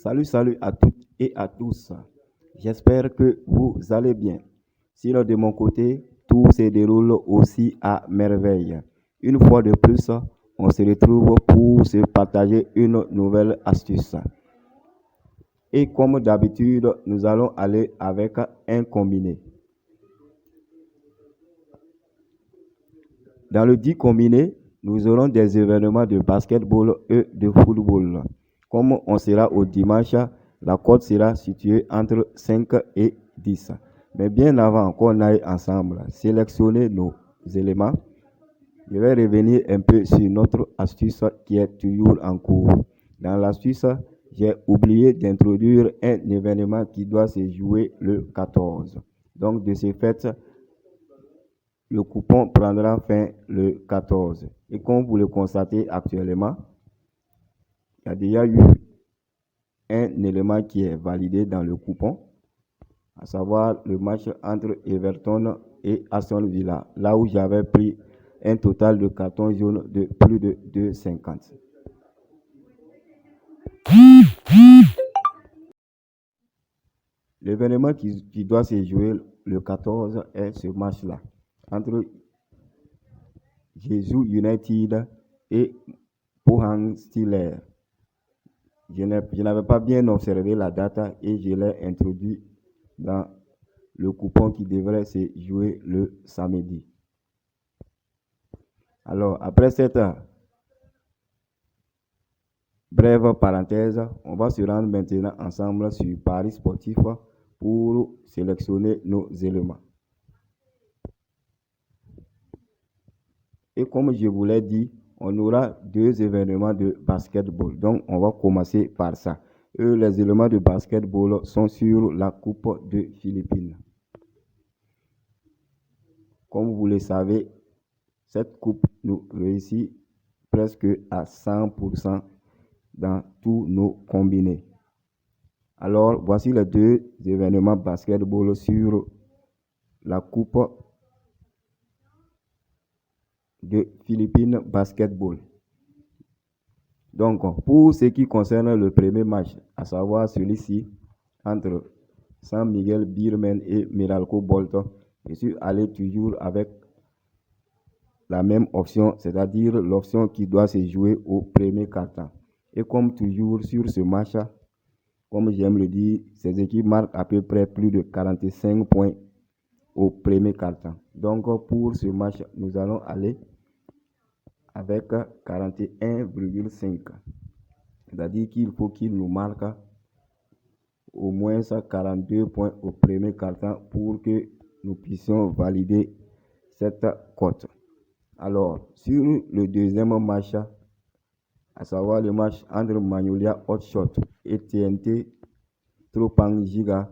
Salut à toutes et à tous. J'espère que vous allez bien. Sinon, de mon côté, tout se déroule aussi à merveille. Une fois de plus, on se retrouve pour se partager une nouvelle astuce. Et comme d'habitude, nous allons aller avec un combiné. Dans le dit combiné, nous aurons des événements de basketball et de football. Comme on sera au dimanche, la cote sera située entre 5 et 10. Mais bien avant qu'on aille ensemble sélectionner nos éléments, je vais revenir un peu sur notre astuce qui est toujours en cours. Dans l'astuce, j'ai oublié d'introduire un événement qui doit se jouer le 14. Donc, de ce fait, le coupon prendra fin le 14. Et comme vous le constatez actuellement, il y a déjà eu un élément qui est validé dans le coupon, à savoir le match entre Everton et Aston Villa, là où j'avais pris un total de cartons jaunes de plus de 2,50. L'événement qui doit se jouer le 14 est ce match-là, entre Jesus United et Pohang Steelers. Je n'avais pas bien observé la date et je l'ai introduit dans le coupon qui devrait se jouer le samedi. Alors, après cette brève parenthèse, on va se rendre maintenant ensemble sur Paris Sportif pour sélectionner nos éléments. Et comme je vous l'ai dit, on aura deux événements de basketball. Donc, on va commencer par ça. Les éléments de basketball sont sur la Coupe de Philippines. Comme vous le savez, cette coupe nous réussit presque à 100% dans tous nos combinés. Alors, voici les deux événements basketball sur la Coupe de Philippines Basketball. Donc, pour ce qui concerne le premier match, à savoir celui-ci entre San Miguel Beermen et Meralco Bolton, je suis allé toujours avec la même option, c'est-à-dire l'option qui doit se jouer au premier quart-temps. Et comme toujours sur ce match, comme j'aime le dire, ces équipes marquent à peu près plus de 45 points au premier quart-temps. Donc pour ce match, nous allons aller avec 41,5. C'est-à-dire qu'il faut qu'il nous marque au moins 42 points au premier quart-temps pour que nous puissions valider cette cote. Alors, sur le deuxième match, à savoir le match entre Magnolia Hotshot et TNT Tropang Giga,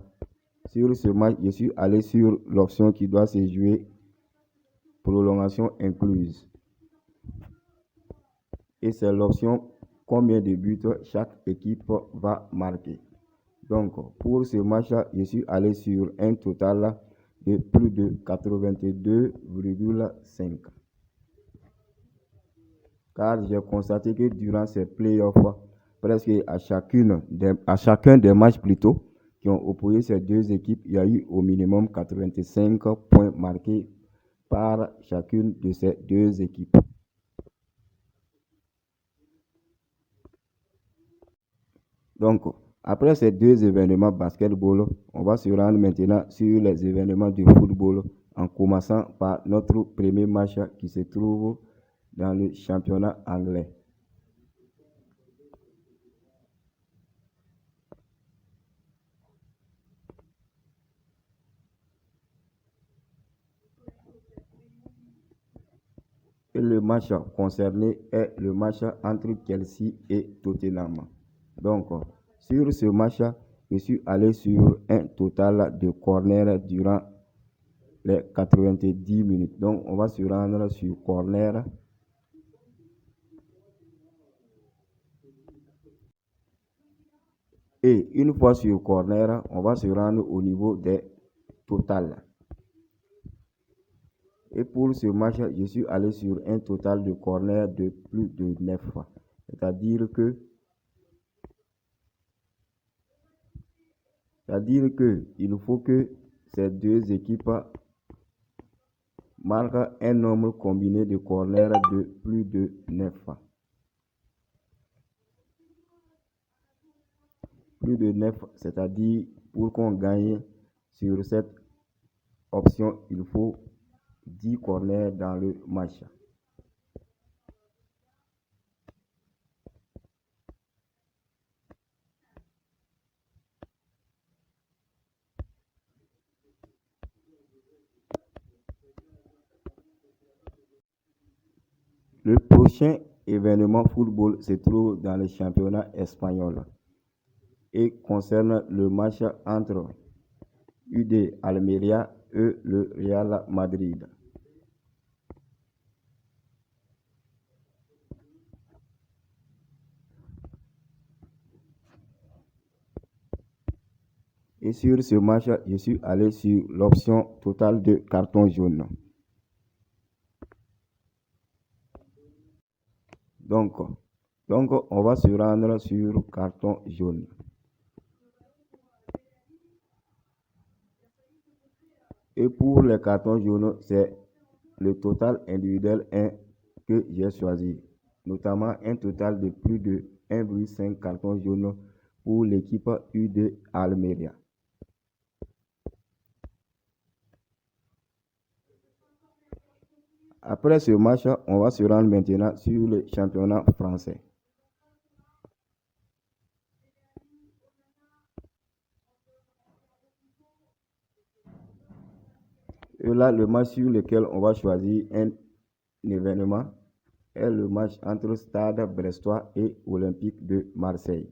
sur ce match, je suis allé sur l'option qui doit se jouer prolongation incluse. Et c'est l'option combien de buts chaque équipe va marquer. Donc, pour ce match, je suis allé sur un total de plus de 82,5. Car j'ai constaté que durant ces playoffs, presque à chacun des matchs plutôt, qui ont opposé ces deux équipes, il y a eu au minimum 85 points marqués par chacune de ces deux équipes. Donc, après ces deux événements basketball, on va se rendre maintenant sur les événements de football, en commençant par notre premier match qui se trouve dans le championnat anglais. Et le match concerné est le match entre Chelsea et Tottenham. Donc, sur ce match, je suis allé sur un total de corners durant les 90 minutes. Donc, on va se rendre sur corner. Et une fois sur corner, on va se rendre au niveau des totales. Et pour ce match, je suis allé sur un total de corner de plus de 9. C'est-à-dire que C'est-à-dire qu'il faut que ces deux équipes marquent un nombre combiné de corners de plus de 9. Plus de 9, c'est-à-dire pour qu'on gagne sur cette option, il faut 10 corners dans le match. Le prochain événement football se trouve dans le championnat espagnol et concerne le match entre UD Almería et le Real Madrid. Et sur ce match, je suis allé sur l'option totale de carton jaune. Donc, on va se rendre sur carton jaune. Et pour les cartons jaunes, c'est le total individuel 1 que j'ai choisi, notamment un total de plus de 1,5 cartons jaunes pour l'équipe UD Almería. Après ce match, on va se rendre maintenant sur le championnat français. Et là, le match sur lequel on va choisir un événement est le match entre Stade Brestois et Olympique de Marseille.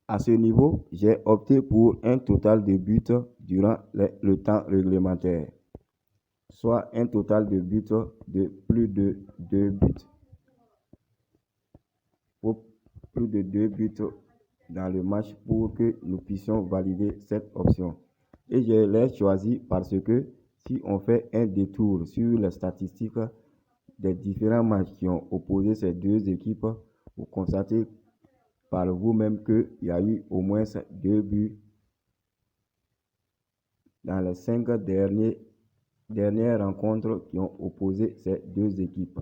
À ce niveau, j'ai opté pour un total de buts durant le temps réglementaire, soit un total de buts de plus de 2 buts. Pour plus de 2 buts dans le match pour que nous puissions valider cette option. Et je l'ai choisi parce que si on fait un détour sur les statistiques des différents matchs qui ont opposé ces deux équipes, vous constatez par vous-même qu'il y a eu au moins 2 buts dans les 5 dernières rencontres qui ont opposé ces deux équipes.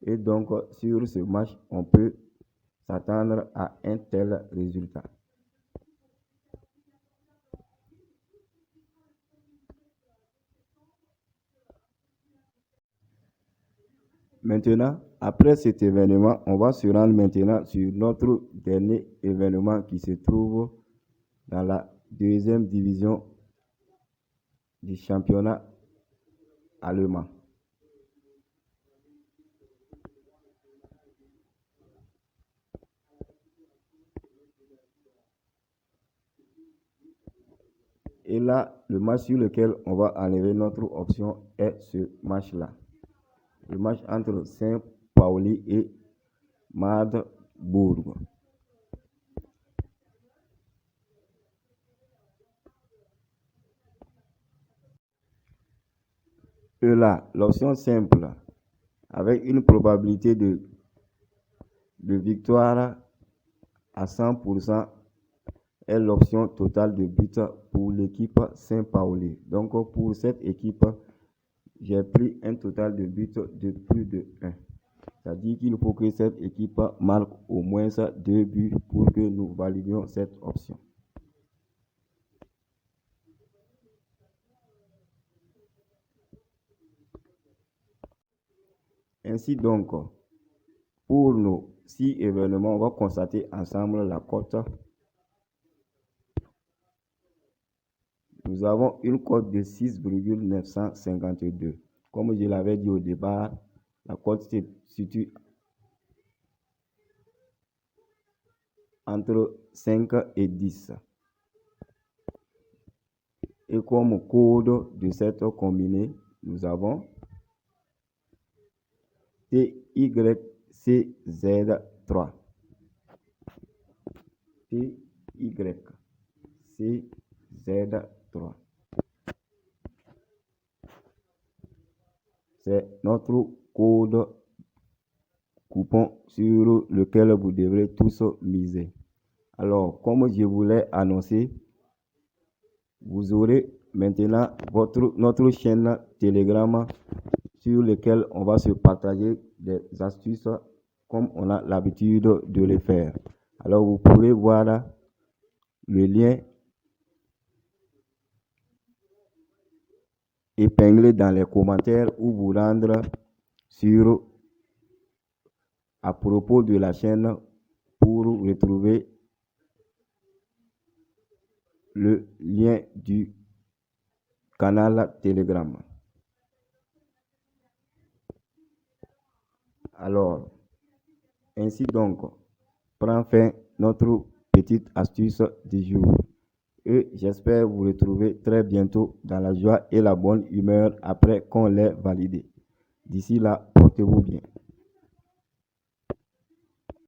Et donc, sur ce match, on peut s'attendre à un tel résultat. Maintenant, après cet événement, on va se rendre maintenant sur notre dernier événement qui se trouve dans la deuxième division du championnat allemand. Et là, le match sur lequel on va enlever notre option est ce match-là. Le match entre Saint-Pauli et Magdebourg. Et là, l'option simple, avec une probabilité de victoire à 100%, est l'option totale de buts pour l'équipe Saint-Pauli. Donc, pour cette équipe, j'ai pris un total de buts de plus de 1. C'est-à-dire qu'il faut que cette équipe marque au moins 2 buts pour que nous validions cette option. Ainsi donc, pour nos 6 événements, on va constater ensemble la cote. Nous avons une cote de 6,952. Comme je l'avais dit au départ, la cote se situe entre 5 et 10. Et comme code de cette combinée, nous avons TYCZ3. TYCZ3. C'est notre code coupon sur lequel vous devrez tous miser. Alors, comme je vous l'ai annoncé, vous aurez maintenant notre chaîne Telegram sur laquelle on va se partager des astuces comme on a l'habitude de le faire. Alors, vous pourrez voir le lien épinglé dans les commentaires ou vous rendre sur à propos de la chaîne pour retrouver le lien du canal Telegram. Alors, ainsi donc, prend fin notre petite astuce du jour. Et j'espère vous retrouver très bientôt dans la joie et la bonne humeur après qu'on l'ait validé. D'ici là, portez-vous bien.